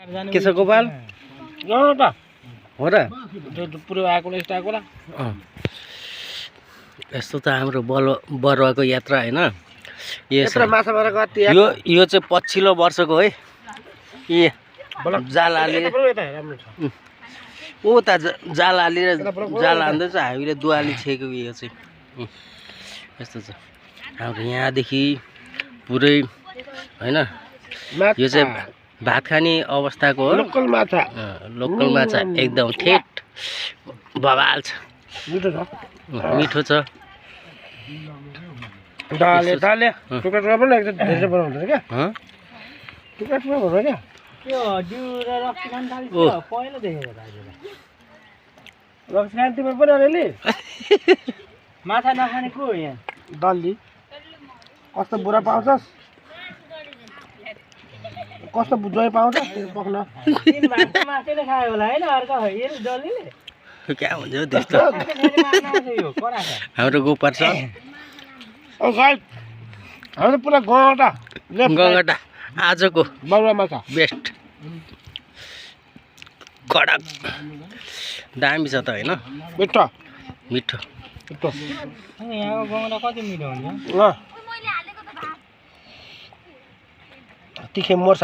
के छ गोपाल हो र पुरो आएको स्टाको ला यस्तो त हाम्रो बरुवाको यात्रा हैन यत्रो माछा मारा कति यो चाहिँ पछिल्लो वर्षको है ए जालाले ओ त जालाले जाला हान्दै चाहिँ हामीले दुवाली छेकेको यो चाहिँ यस्तो छ हाम्रो यहाँदेखि पुरै हैन यो चाहिँ भात खाने अवस्थाको हो लोकल माछा एकदम ठेट बबाल छ मिठो छ दाले टुक्रा पनि एकदम धेरै बनाउँछ क्या टुक्रा भन्नु क्या त्यो जिउ र रक्सी खान थाल्यो पहिला देखेको रक्सी खान्तिमा पनि अलिअलि माछा नखाने को हो यहाँ डल्ली कस्तो बुढा पाउँछस् कस्तो जोइ पाउँछ पक्न माछाले खायो होला हैन अर्को होइन डल्लीले क्या हुन्छ त्यस्तो हाम्रो गोपर छ हाम्रो पुरा गङ्गटा आजको बरुवा माछा बेस्ट कडक दामी छ त हैन मिठो यहाँको गङ्गटा कति मिठो हुन्छ ल तिखे मोर्छ